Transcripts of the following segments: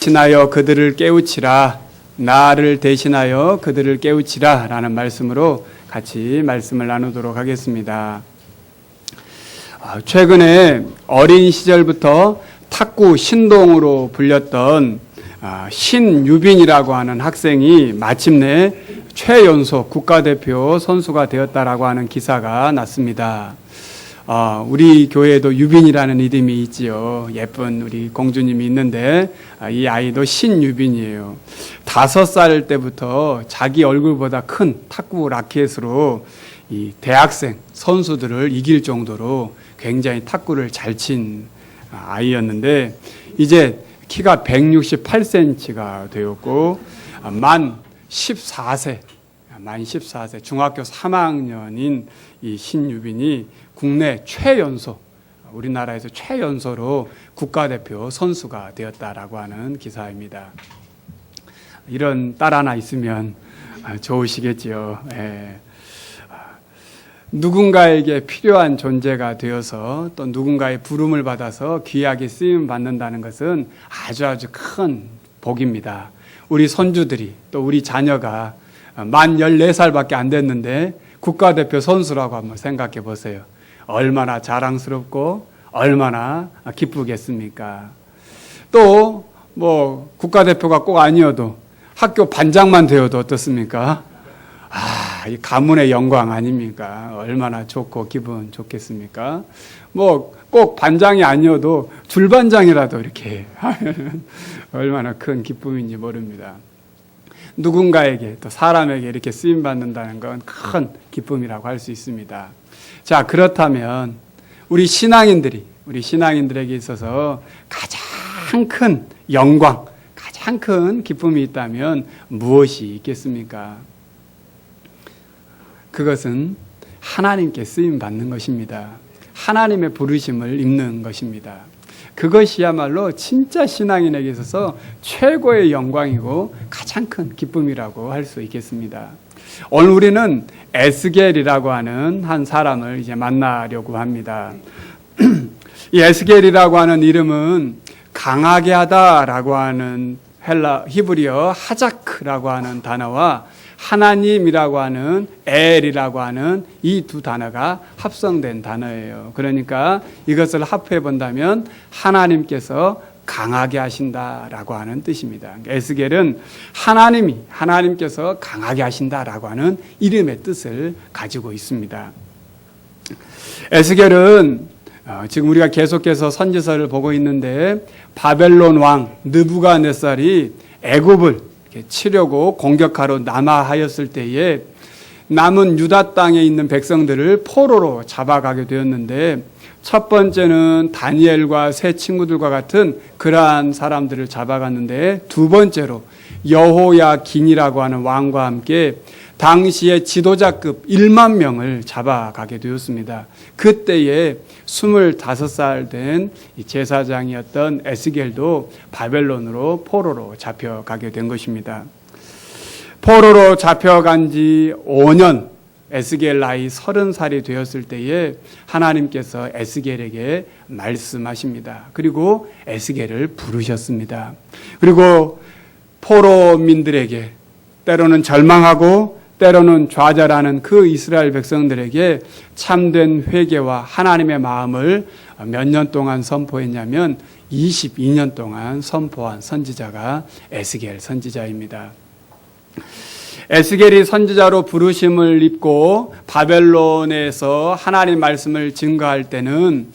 대신하여 그들을 깨우치라. 나를 대신하여 그들을 깨우치라 라는 말씀으로 같이 말씀을 나누도록 하겠습니다. 최근에 어린 시절부터 탁구 신동으로 불렸던 신유빈이라고 하는 학생이 마침내 최연소 국가대표 선수가 되었다라고 하는 기사가 났습니다. 우리 교회에도 유빈이라는 이름이 있지요. 예쁜 우리 공주님이 있는데 이 아이도 신유빈이에요. 5살 때부터 자기 얼굴보다 큰 탁구 라켓으로 이 대학생 선수들을 이길 정도로 굉장히 탁구를 잘 친 아이였는데 이제 키가 168cm가 되었고 만 14세 중학교 3학년인 이 신유빈이 국내 최연소, 우리나라에서 최연소로 국가대표 선수가 되었다라고 하는 기사입니다. 이런 딸 하나 있으면 좋으시겠지요. 누군가에게 필요한 존재가 되어서 또 누군가의 부름을 받아서 귀하게 쓰임 받는다는 것은 아주 큰 복입니다. 우리 손주들이 또 우리 자녀가 만 14살밖에 안 됐는데 국가대표 선수라고 한번 생각해 보세요. 얼마나 자랑스럽고 얼마나 기쁘겠습니까? 또 뭐 국가대표가 꼭 아니어도 학교 반장만 되어도 어떻습니까? 이 가문의 영광 아닙니까? 얼마나 좋고 기분 좋겠습니까? 뭐 꼭 반장이 아니어도 줄반장이라도 이렇게 하면 얼마나 큰 기쁨인지 모릅니다. 누군가에게 또 사람에게 이렇게 쓰임 받는다는 건 큰 기쁨이라고 할 수 있습니다. 자, 그렇다면 우리 신앙인들에게 있어서 가장 큰 영광, 가장 큰 기쁨이 있다면 무엇이 있겠습니까? 그것은 하나님께 쓰임 받는 것입니다. 하나님의 부르심을 입는 것입니다. 그것이야말로 진짜 신앙인에게 있어서 최고의 영광이고 가장 큰 기쁨이라고 할 수 있겠습니다. 오늘 우리는 에스겔이라고 하는 한 사람을 이제 만나려고 합니다. 이 에스겔이라고 하는 이름은 강하게 하다라고 하는 히브리어 하자크라고 하는 단어와 하나님이라고 하는 엘이라고 하는 이 두 단어가 합성된 단어예요. 그러니까 이것을 합해 본다면 하나님께서 강하게 하신다라고 하는 뜻입니다. 에스겔은 하나님께서 강하게 하신다라고 하는 이름의 뜻을 가지고 있습니다. 에스겔은 지금 우리가 계속해서 선지서를 보고 있는데 바벨론 왕 느부갓네살이 애굽을 치려고 공격하러 남하하였을 때에 남은 유다 땅에 있는 백성들을 포로로 잡아가게 되었는데 첫 번째는 다니엘과 세 친구들과 같은 그러한 사람들을 잡아갔는데 두 번째로 여호야긴이라고 하는 왕과 함께 당시의 지도자급 1만 명을 잡아가게 되었습니다. 그때에 25살 된 제사장이었던 에스겔도 바벨론으로 포로로 잡혀가게 된 것입니다. 포로로 잡혀간 지 5년, 에스겔 나이 30살이 되었을 때에 하나님께서 에스겔에게 말씀하십니다. 그리고 에스겔을 부르셨습니다. 그리고 포로민들에게 때로는 절망하고 때로는 좌절하는 그 이스라엘 백성들에게 참된 회개와 하나님의 마음을 몇 년 동안 선포했냐면 22년 동안 선포한 선지자가 에스겔 선지자입니다. 에스겔이 선지자로 부르심을 입고 바벨론에서 하나님 말씀을 증거할 때는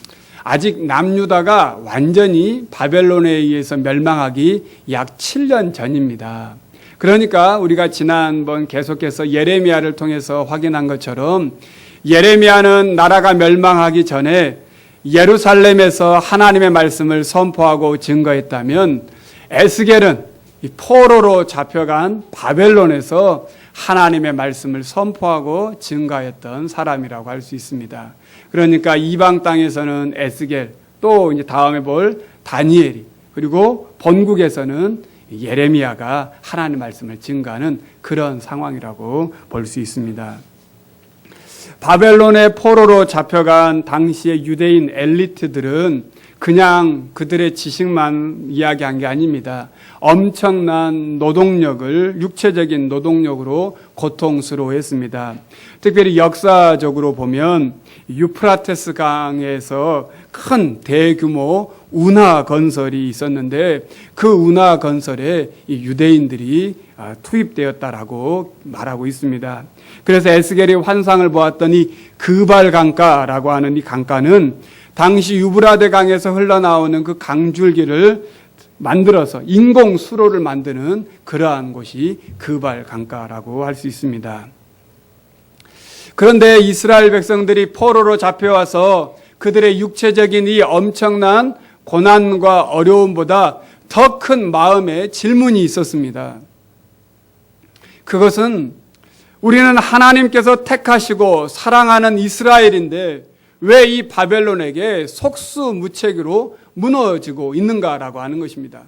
아직 남유다가 완전히 바벨론에 의해서 멸망하기 약 7년 전입니다. 그러니까 우리가 지난번 계속해서 예레미야를 통해서 확인한 것처럼 예레미야는 나라가 멸망하기 전에 예루살렘에서 하나님의 말씀을 선포하고 증거했다면 에스겔은 이 포로로 잡혀간 바벨론에서 하나님의 말씀을 선포하고 증가했던 사람이라고 할 수 있습니다. 그러니까 이방 땅에서는 에스겔, 또 이제 다음에 볼 다니엘이, 그리고 본국에서는 예레미야가 하나님의 말씀을 증가하는 그런 상황이라고 볼 수 있습니다. 바벨론의 포로로 잡혀간 당시의 유대인 엘리트들은 그냥 그들의 지식만 이야기한 게 아닙니다. 엄청난 노동력을, 육체적인 노동력으로 고통스러워했습니다. 특별히 역사적으로 보면 유프라테스 강에서 큰 대규모 운하 건설이 있었는데 그 운하 건설에 이 유대인들이 투입되었다라고 말하고 있습니다. 그래서 에스겔이 환상을 보았더니 그발 강가라고 하는 이 강가는 당시 유브라데 강에서 흘러나오는 그 강줄기를 만들어서 인공 수로를 만드는 그러한 곳이 그발 강가라고 할 수 있습니다. 그런데 이스라엘 백성들이 포로로 잡혀와서 그들의 육체적인 이 엄청난 고난과 어려움보다 더 큰 마음의 질문이 있었습니다. 그것은 우리는 하나님께서 택하시고 사랑하는 이스라엘인데 왜 이 바벨론에게 속수무책으로 무너지고 있는가라고 하는 것입니다.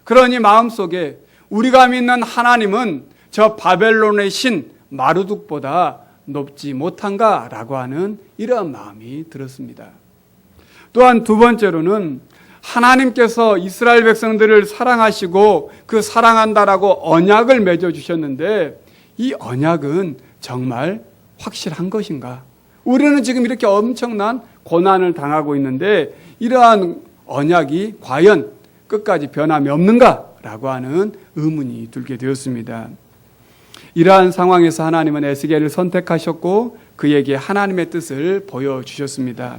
그러니 마음속에 우리가 믿는 하나님은 저 바벨론의 신 마르둑보다 높지 못한가라고 하는 이러한 마음이 들었습니다. 또한 두 번째로는 하나님께서 이스라엘 백성들을 사랑하시고 그 사랑한다라고 언약을 맺어주셨는데 이 언약은 정말 확실한 것인가? 우리는 지금 이렇게 엄청난 고난을 당하고 있는데 이러한 언약이 과연 끝까지 변함이 없는가라고 하는 의문이 들게 되었습니다. 이러한 상황에서 하나님은 에스겔을 선택하셨고 그에게 하나님의 뜻을 보여주셨습니다.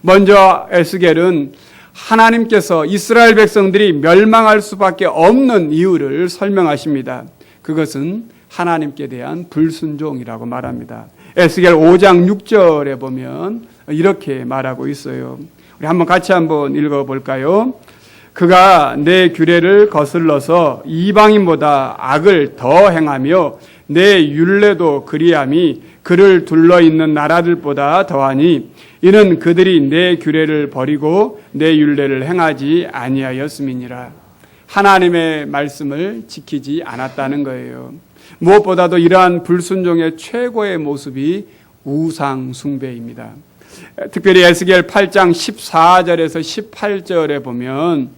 먼저 에스겔은 하나님께서 이스라엘 백성들이 멸망할 수밖에 없는 이유를 설명하십니다. 그것은 하나님께 대한 불순종이라고 말합니다. 에스겔 5장 6절에 보면 이렇게 말하고 있어요. 우리 같이 한번 읽어볼까요? 그가 내 규례를 거슬러서 이방인보다 악을 더 행하며 내 율례도 그리함이 그를 둘러있는 나라들보다 더하니 이는 그들이 내 규례를 버리고 내 율례를 행하지 아니하였음이니라. 하나님의 말씀을 지키지 않았다는 거예요. 무엇보다도 이러한 불순종의 최고의 모습이 우상 숭배입니다. 특별히 에스겔 8장 14절에서 18절에 보면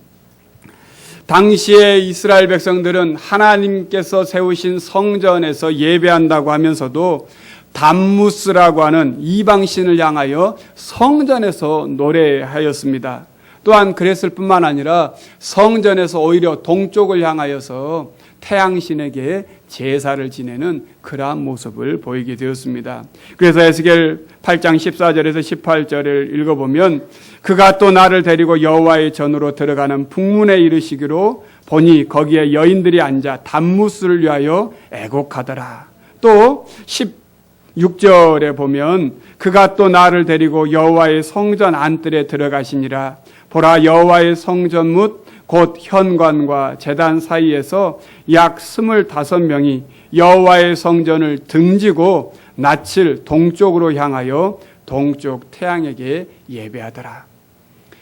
당시에 이스라엘 백성들은 하나님께서 세우신 성전에서 예배한다고 하면서도 담무스라고 하는 이방신을 향하여 성전에서 노래하였습니다. 또한 그랬을 뿐만 아니라 성전에서 오히려 동쪽을 향하여서 태양신에게 제사를 지내는 그러한 모습을 보이게 되었습니다. 그래서 에스겔 8장 14절에서 18절을 읽어보면 그가 또 나를 데리고 여호와의 전으로 들어가는 북문에 이르시기로 보니 거기에 여인들이 앉아 담무스를 위하여 애곡하더라. 또 16절에 보면 그가 또 나를 데리고 여호와의 성전 안뜰에 들어가시니라. 보라 여호와의 성전 뭇 곧 현관과 제단 사이에서 약 25명이 여호와의 성전을 등지고 낯을 동쪽으로 향하여 동쪽 태양에게 예배하더라.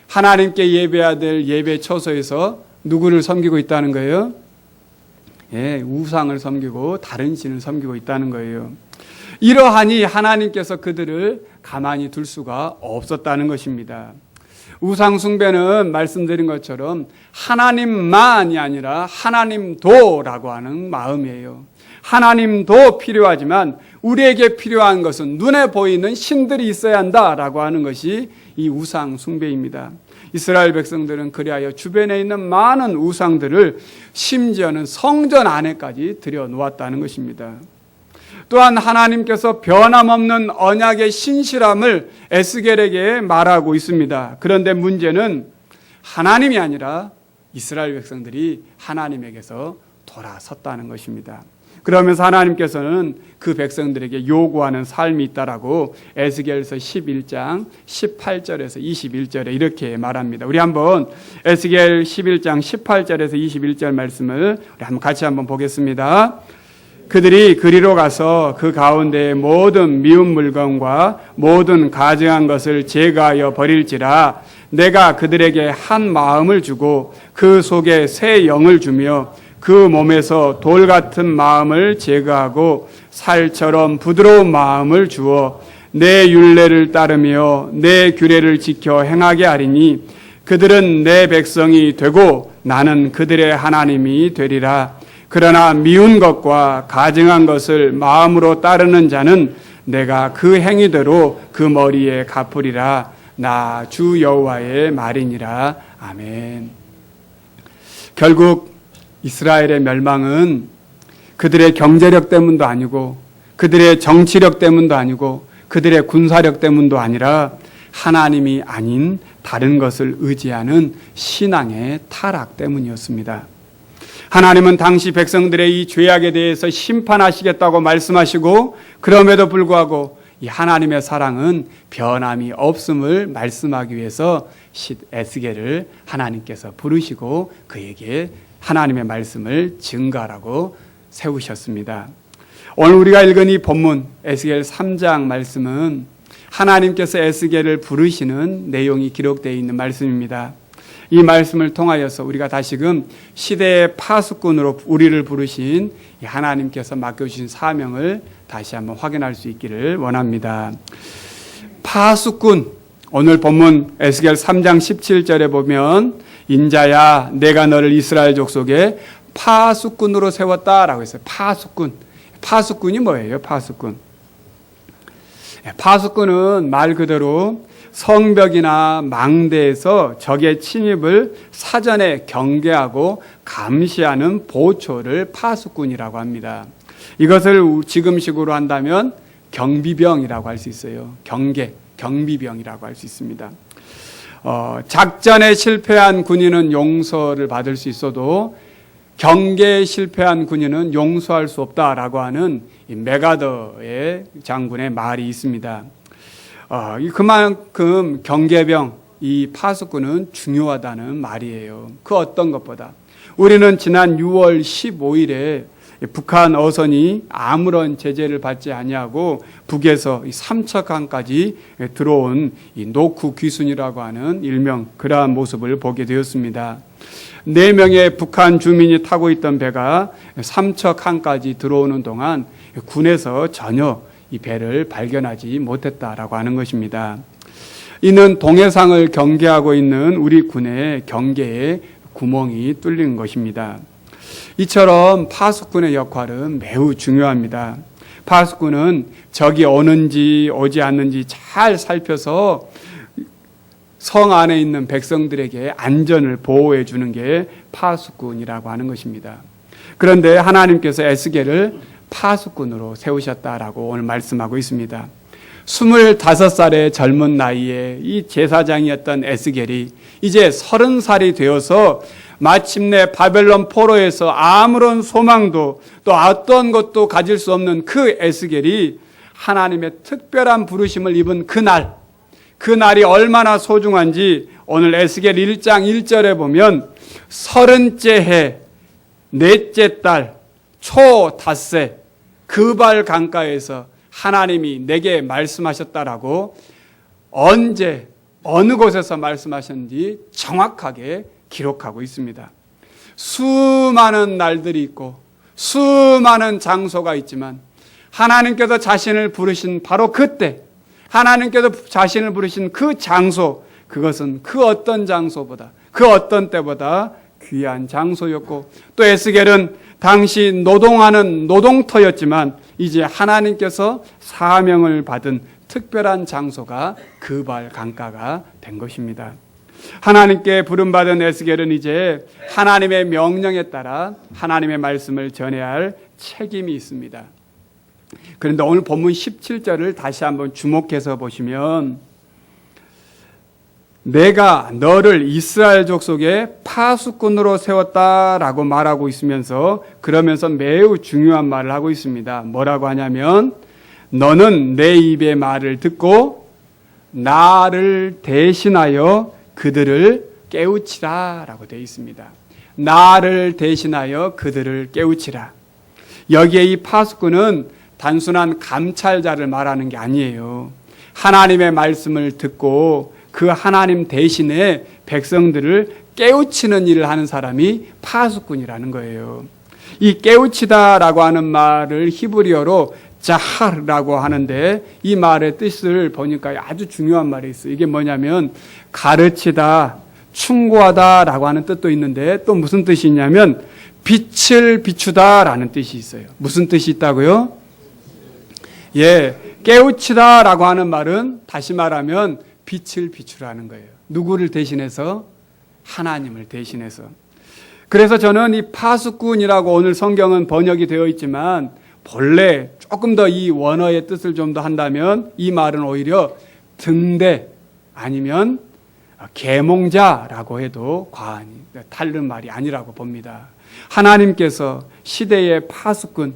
하나님께 예배해야 될 예배 처소에서 누구를 섬기고 있다는 거예요? 우상을 섬기고 다른 신을 섬기고 있다는 거예요. 이러하니 하나님께서 그들을 가만히 둘 수가 없었다는 것입니다. 우상 숭배는 말씀드린 것처럼 하나님만이 아니라 하나님도라고 하는 마음이에요. 하나님도 필요하지만 우리에게 필요한 것은 눈에 보이는 신들이 있어야 한다라고 하는 것이 이 우상 숭배입니다. 이스라엘 백성들은 그리하여 주변에 있는 많은 우상들을 심지어는 성전 안에까지 들여놓았다는 것입니다. 또한 하나님께서 변함없는 언약의 신실함을 에스겔에게 말하고 있습니다. 그런데 문제는 하나님이 아니라 이스라엘 백성들이 하나님에게서 돌아섰다는 것입니다. 그러면서 하나님께서는 그 백성들에게 요구하는 삶이 있다라고 에스겔서 11장 18절에서 21절에 이렇게 말합니다. 우리 한번 에스겔 11장 18절에서 21절 말씀을 우리 한번 같이 한번 보겠습니다. 그들이 그리로 가서 그 가운데 모든 미운 물건과 모든 가증한 것을 제거하여 버릴지라. 내가 그들에게 한 마음을 주고 그 속에 새 영을 주며 그 몸에서 돌 같은 마음을 제거하고 살처럼 부드러운 마음을 주어 내 율례를 따르며 내 규례를 지켜 행하게 하리니 그들은 내 백성이 되고 나는 그들의 하나님이 되리라. 그러나 미운 것과 가증한 것을 마음으로 따르는 자는 내가 그 행위대로 그 머리에 갚으리라. 나 주 여호와의 말이니라. 아멘. 결국 이스라엘의 멸망은 그들의 경제력 때문도 아니고 그들의 정치력 때문도 아니고 그들의 군사력 때문도 아니라 하나님이 아닌 다른 것을 의지하는 신앙의 타락 때문이었습니다. 하나님은 당시 백성들의 이 죄악에 대해서 심판하시겠다고 말씀하시고 그럼에도 불구하고 이 하나님의 사랑은 변함이 없음을 말씀하기 위해서 에스겔을 하나님께서 부르시고 그에게 하나님의 말씀을 증거하라고 세우셨습니다. 오늘 우리가 읽은 이 본문 에스겔 3장 말씀은 하나님께서 에스겔을 부르시는 내용이 기록되어 있는 말씀입니다. 이 말씀을 통하여서 우리가 다시금 시대의 파수꾼으로 우리를 부르신 하나님께서 맡겨주신 사명을 다시 한번 확인할 수 있기를 원합니다. 파수꾼, 오늘 본문 에스겔 3장 17절에 보면 인자야 내가 너를 이스라엘 족속에 파수꾼으로 세웠다라고 했어요. 파수꾼. 파수꾼이 뭐예요? 파수꾼. 파수꾼은 말 그대로 성벽이나 망대에서 적의 침입을 사전에 경계하고 감시하는 보초를 파수꾼이라고 합니다. 이것을 지금식으로 한다면 경비병이라고 할 수 있어요. 경비병이라고 할 수 있습니다. 작전에 실패한 군인은 용서를 받을 수 있어도 경계에 실패한 군인은 용서할 수 없다라고 하는 이 메가더의 장군의 말이 있습니다. 그만큼 경계병, 이 파수꾼은 중요하다는 말이에요. 그 어떤 것보다. 우리는 지난 6월 15일에 북한 어선이 아무런 제재를 받지 아니하고 북에서 삼척항까지 들어온 이 노크 귀순이라고 하는 일명 그러한 모습을 보게 되었습니다. 4명의 북한 주민이 타고 있던 배가 삼척항까지 들어오는 동안 군에서 전혀 이 배를 발견하지 못했다라고 하는 것입니다. 이는 동해상을 경계하고 있는 우리 군의 경계에 구멍이 뚫린 것입니다. 이처럼 파수꾼의 역할은 매우 중요합니다. 파수꾼은 적이 오는지 오지 않는지 잘 살펴서 성 안에 있는 백성들에게 안전을 보호해 주는 게 파수꾼이라고 하는 것입니다. 그런데 하나님께서 에스겔을 파수꾼으로 세우셨다라고 오늘 말씀하고 있습니다. 25살의 젊은 나이에 이 제사장이었던 에스겔이 이제 30살이 되어서 마침내 바벨론 포로에서 아무런 소망도 또 어떤 것도 가질 수 없는 그 에스겔이 하나님의 특별한 부르심을 입은 그날이 얼마나 소중한지 오늘 에스겔 1장 1절에 보면 30째 해 넷째 달 초 닷새 그발 강가에서 하나님이 내게 말씀하셨다라고 언제 어느 곳에서 말씀하셨는지 정확하게 기록하고 있습니다. 수많은 날들이 있고 수많은 장소가 있지만 하나님께서 자신을 부르신 바로 그때 하나님께서 자신을 부르신 그 장소 그것은 그 어떤 장소보다 그 어떤 때보다 귀한 장소였고 또 에스겔은 당시 노동하는 노동터였지만 이제 하나님께서 사명을 받은 특별한 장소가 그발 강가가 된 것입니다. 하나님께 부름받은 에스겔은 이제 하나님의 명령에 따라 하나님의 말씀을 전해야 할 책임이 있습니다. 그런데 오늘 본문 17절을 다시 한번 주목해서 보시면 내가 너를 이스라엘 족속의 파수꾼으로 세웠다라고 말하고 있으면서 그러면서 매우 중요한 말을 하고 있습니다. 뭐라고 하냐면 너는 내 입의 말을 듣고 나를 대신하여 그들을 깨우치라 라고 되어 있습니다. 나를 대신하여 그들을 깨우치라. 여기에 이 파수꾼은 단순한 감찰자를 말하는 게 아니에요. 하나님의 말씀을 듣고 그 하나님 대신에 백성들을 깨우치는 일을 하는 사람이 파수꾼이라는 거예요. 이 깨우치다라고 하는 말을 히브리어로 자하르라고 하는데 이 말의 뜻을 보니까 아주 중요한 말이 있어요. 이게 뭐냐면 가르치다, 충고하다라고 하는 뜻도 있는데 또 무슨 뜻이 있냐면 빛을 비추다라는 뜻이 있어요. 무슨 뜻이 있다고요? 예, 깨우치다라고 하는 말은 다시 말하면 빛을 비추라는 거예요. 누구를 대신해서? 하나님을 대신해서. 그래서 저는 이 파수꾼이라고 오늘 성경은 번역이 되어 있지만 본래 조금 더 이 원어의 뜻을 좀 더 한다면 이 말은 오히려 등대 아니면 계몽자라고 해도 과언이 다른 말이 아니라고 봅니다. 하나님께서 시대의 파수꾼,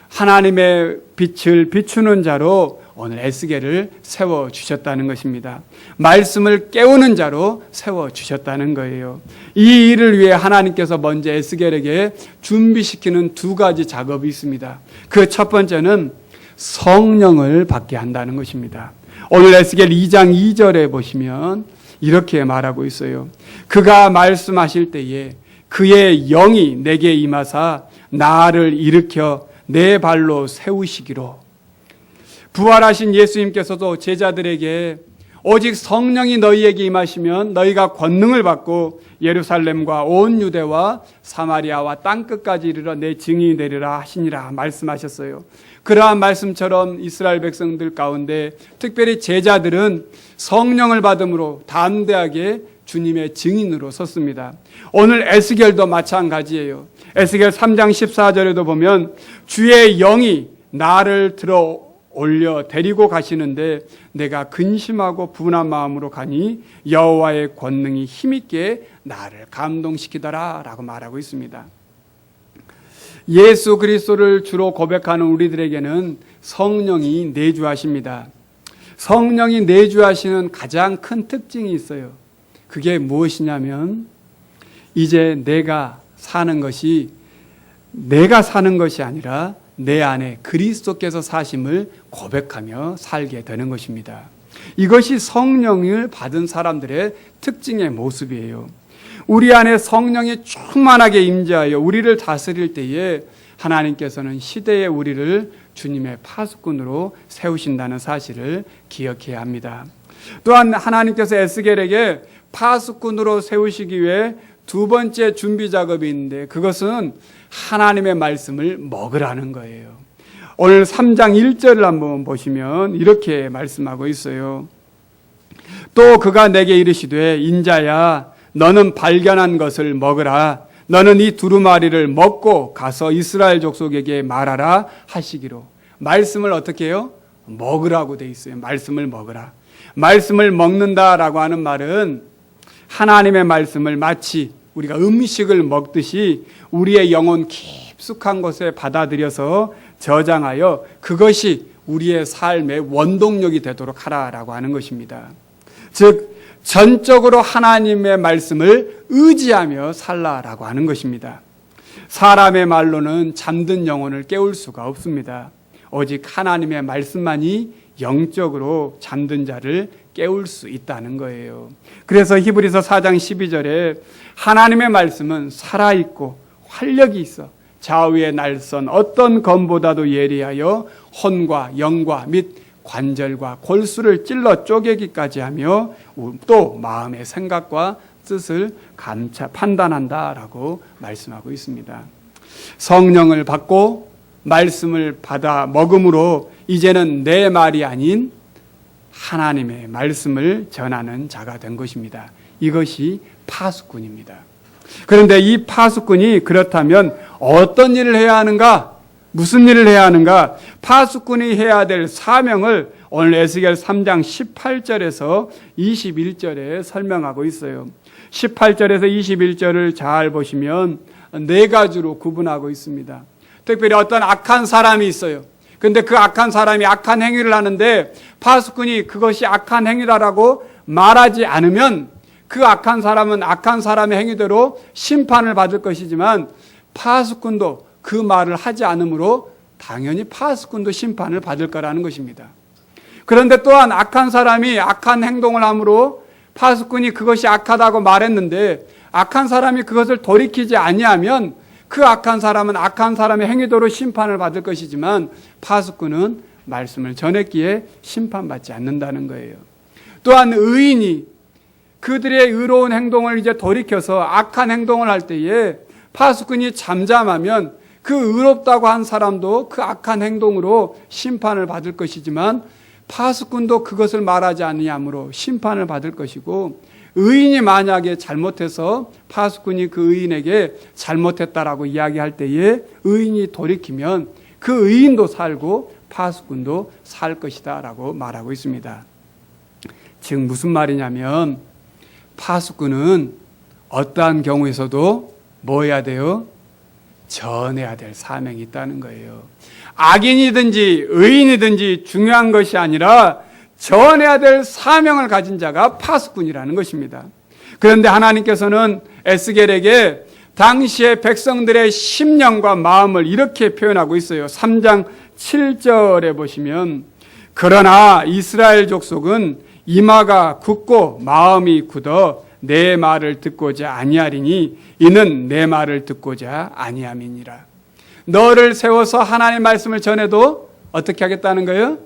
하나님의 빛을 비추는 자로 오늘 에스겔을 세워주셨다는 것입니다. 말씀을 깨우는 자로 세워주셨다는 거예요. 이 일을 위해 하나님께서 먼저 에스겔에게 준비시키는 두 가지 작업이 있습니다. 그 첫 번째는 성령을 받게 한다는 것입니다. 오늘 에스겔 2장 2절에 보시면 이렇게 말하고 있어요. 그가 말씀하실 때에 그의 영이 내게 임하사 나를 일으켜 내 발로 세우시기로. 부활하신 예수님께서도 제자들에게 오직 성령이 너희에게 임하시면 너희가 권능을 받고 예루살렘과 온 유대와 사마리아와 땅끝까지 이르러 내 증인이 되리라 하시니라 말씀하셨어요. 그러한 말씀처럼 이스라엘 백성들 가운데 특별히 제자들은 성령을 받음으로 담대하게 주님의 증인으로 섰습니다. 오늘 에스겔도 마찬가지예요. 에스겔 3장 14절에도 보면 주의 영이 나를 들어 올려 데리고 가시는데 내가 근심하고 분한 마음으로 가니 여호와의 권능이 힘있게 나를 감동시키더라 라고 말하고 있습니다. 예수 그리스도를 주로 고백하는 우리들에게는 성령이 내주하십니다. 성령이 내주하시는 가장 큰 특징이 있어요. 그게 무엇이냐면 이제 내가 사는 것이 아니라 내 안에 그리스도께서 사심을 고백하며 살게 되는 것입니다. 이것이 성령을 받은 사람들의 특징의 모습이에요. 우리 안에 성령이 충만하게 임재하여 우리를 다스릴 때에 하나님께서는 시대의 우리를 주님의 파수꾼으로 세우신다는 사실을 기억해야 합니다. 또한 하나님께서 에스겔에게 파수꾼으로 세우시기 위해 두 번째 준비 작업이 있는데 그것은 하나님의 말씀을 먹으라는 거예요. 오늘 3장 1절을 한번 보시면 이렇게 말씀하고 있어요. 또 그가 내게 이르시되 인자야 너는 발견한 것을 먹으라. 너는 이 두루마리를 먹고 가서 이스라엘 족속에게 말하라 하시기로. 말씀을 어떻게 해요? 먹으라고 돼 있어요. 말씀을 먹으라. 말씀을 먹는다라고 하는 말은 하나님의 말씀을 마치 우리가 음식을 먹듯이 우리의 영혼 깊숙한 곳에 받아들여서 저장하여 그것이 우리의 삶의 원동력이 되도록 하라라고 하는 것입니다. 즉 전적으로 하나님의 말씀을 의지하며 살라라고 하는 것입니다. 사람의 말로는 잠든 영혼을 깨울 수가 없습니다. 오직 하나님의 말씀만이 영적으로 잠든 자를 깨울 수 있다는 거예요. 그래서 히브리서 4장 12절에 하나님의 말씀은 살아있고 활력이 있어 좌우의 날선 어떤 검보다도 예리하여 혼과 영과 및 관절과 골수를 찔러 쪼개기까지 하며 또 마음의 생각과 뜻을 판단한다라고 말씀하고 있습니다. 성령을 받고 말씀을 받아 먹음으로 이제는 내 말이 아닌 하나님의 말씀을 전하는 자가 된 것입니다. 이것이 파수꾼입니다. 그런데 이 파수꾼이 그렇다면 어떤 일을 해야 하는가? 무슨 일을 해야 하는가? 파수꾼이 해야 될 사명을 오늘 에스겔 3장 18절에서 21절에 설명하고 있어요. 18절에서 21절을 잘 보시면 네 가지로 구분하고 있습니다. 특별히 어떤 악한 사람이 있어요. 그런데 그 악한 사람이 악한 행위를 하는데 파수꾼이 그것이 악한 행위다라고 말하지 않으면 그 악한 사람은 악한 사람의 행위대로 심판을 받을 것이지만 파수꾼도 그 말을 하지 않으므로 당연히 파수꾼도 심판을 받을 거라는 것입니다. 그런데 또한 악한 사람이 악한 행동을 함으로 파수꾼이 그것이 악하다고 말했는데 악한 사람이 그것을 돌이키지 아니하면 그 악한 사람은 악한 사람의 행위대로 심판을 받을 것이지만 파수꾼은 말씀을 전했기에 심판받지 않는다는 거예요. 또한 의인이 그들의 의로운 행동을 이제 돌이켜서 악한 행동을 할 때에 파수꾼이 잠잠하면 그 의롭다고 한 사람도 그 악한 행동으로 심판을 받을 것이지만 파수꾼도 그것을 말하지 아니하므로 심판을 받을 것이고, 의인이 만약에 잘못해서 파수꾼이 그 의인에게 잘못했다라고 이야기할 때에 의인이 돌이키면 그 의인도 살고 파수꾼도 살 것이다 라고 말하고 있습니다. 즉 무슨 말이냐면 파수꾼은 어떠한 경우에서도 뭐 해야 돼요? 전해야 될 사명이 있다는 거예요. 악인이든지 의인이든지 중요한 것이 아니라 전해야 될 사명을 가진 자가 파수꾼이라는 것입니다. 그런데 하나님께서는 에스겔에게 당시의 백성들의 심령과 마음을 이렇게 표현하고 있어요. 3장 7절에 보시면, 그러나 이스라엘 족속은 이마가 굳고 마음이 굳어 내 말을 듣고자 아니하리니 이는 내 말을 듣고자 아니함이니라. 너를 세워서 하나님의 말씀을 전해도 어떻게 하겠다는 거예요?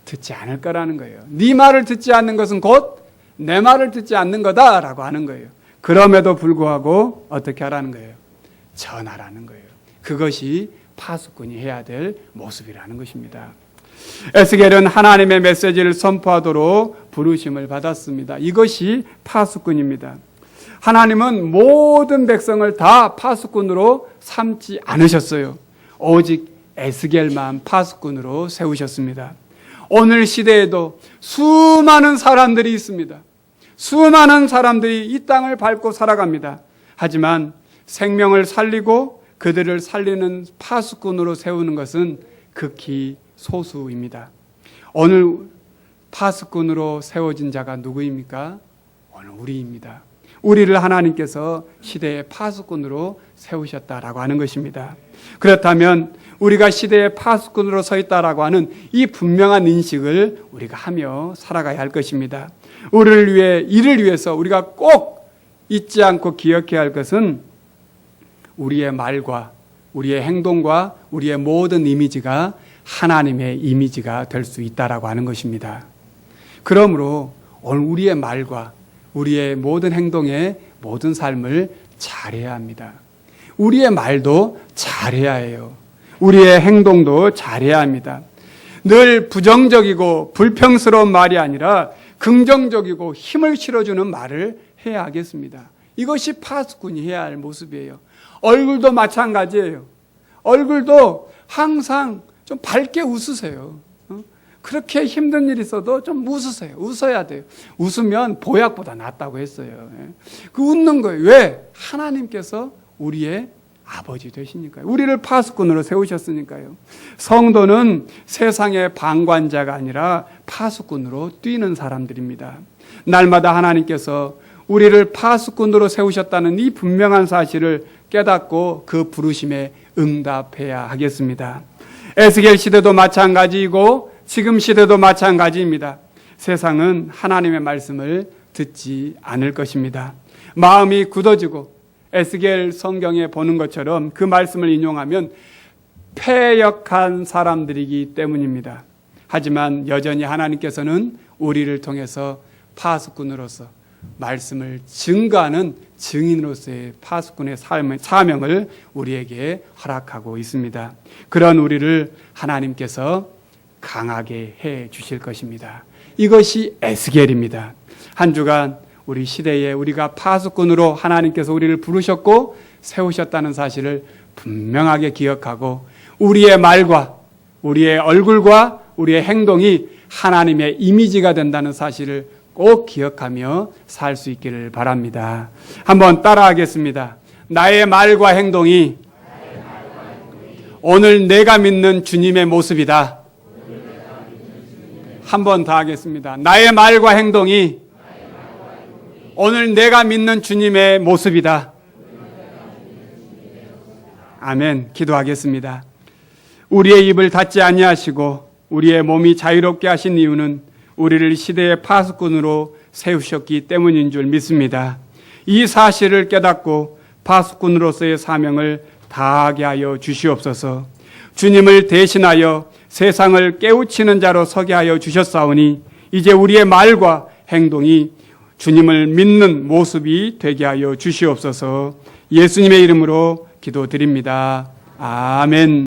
듣지 않을 거라는 거예요. 네 말을 듣지 않는 것은 곧 내 말을 듣지 않는 거다라고 하는 거예요. 그럼에도 불구하고 어떻게 하라는 거예요? 전하라는 거예요. 그것이 파수꾼이 해야 될 모습이라는 것입니다. 에스겔은 하나님의 메시지를 선포하도록 부르심을 받았습니다. 이것이 파수꾼입니다. 하나님은 모든 백성을 다 파수꾼으로 삼지 않으셨어요. 오직 에스겔만 파수꾼으로 세우셨습니다. 오늘 시대에도 수많은 사람들이 있습니다. 수많은 사람들이 이 땅을 밟고 살아갑니다. 하지만 생명을 살리고 그들을 살리는 파수꾼으로 세우는 것은 극히 소수입니다. 오늘 파수꾼으로 세워진 자가 누구입니까? 오늘 우리입니다. 우리를 하나님께서 시대의 파수꾼으로 세우셨다라고 하는 것입니다. 그렇다면 우리가 시대의 파수꾼으로 서 있다라고 하는 이 분명한 인식을 우리가 하며 살아가야 할 것입니다. 이를 위해서 우리가 꼭 잊지 않고 기억해야 할 것은 우리의 말과 우리의 행동과 우리의 모든 이미지가 하나님의 이미지가 될 수 있다라고 하는 것입니다. 그러므로 오늘 우리의 말과 우리의 모든 행동의 모든 삶을 잘해야 합니다. 우리의 말도 잘해야 해요. 우리의 행동도 잘해야 합니다. 늘 부정적이고 불평스러운 말이 아니라 긍정적이고 힘을 실어주는 말을 해야 하겠습니다. 이것이 파수꾼이 해야 할 모습이에요. 얼굴도 마찬가지예요. 얼굴도 항상 좀 밝게 웃으세요. 그렇게 힘든 일이 있어도 좀 웃으세요. 웃어야 돼요. 웃으면 보약보다 낫다고 했어요. 그 웃는 거예요. 왜? 하나님께서 우리의 아버지 되시니까요. 우리를 파수꾼으로 세우셨으니까요. 성도는 세상의 방관자가 아니라 파수꾼으로 뛰는 사람들입니다. 날마다 하나님께서 우리를 파수꾼으로 세우셨다는 이 분명한 사실을 깨닫고 그 부르심에 응답해야 하겠습니다. 에스겔 시대도 마찬가지이고 지금 시대도 마찬가지입니다. 세상은 하나님의 말씀을 듣지 않을 것입니다. 마음이 굳어지고 에스겔 성경에 보는 것처럼 그 말씀을 인용하면 패역한 사람들이기 때문입니다. 하지만 여전히 하나님께서는 우리를 통해서 파수꾼으로서 말씀을 증거하는 증인으로서의 파수꾼의 사명을 우리에게 허락하고 있습니다. 그런 우리를 하나님께서 강하게 해 주실 것입니다. 이것이 에스겔입니다. 한 주간 우리 시대에 우리가 파수꾼으로 하나님께서 우리를 부르셨고 세우셨다는 사실을 분명하게 기억하고 우리의 말과 우리의 얼굴과 우리의 행동이 하나님의 이미지가 된다는 사실을 꼭 기억하며 살 수 있기를 바랍니다. 한번 따라하겠습니다. 나의 말과 행동이 오늘 내가 믿는 주님의 모습이다. 한번 더 하겠습니다. 나의 말과 행동이 오늘 내가 믿는 주님의 모습이다. 아멘. 기도하겠습니다. 우리의 입을 닫지 아니하시고 우리의 몸이 자유롭게 하신 이유는 우리를 시대의 파수꾼으로 세우셨기 때문인 줄 믿습니다. 이 사실을 깨닫고 파수꾼으로서의 사명을 다하게 하여 주시옵소서. 주님을 대신하여 세상을 깨우치는 자로 서게 하여 주셨사오니 이제 우리의 말과 행동이 주님을 믿는 모습이 되게 하여 주시옵소서. 예수님의 이름으로 기도드립니다. 아멘.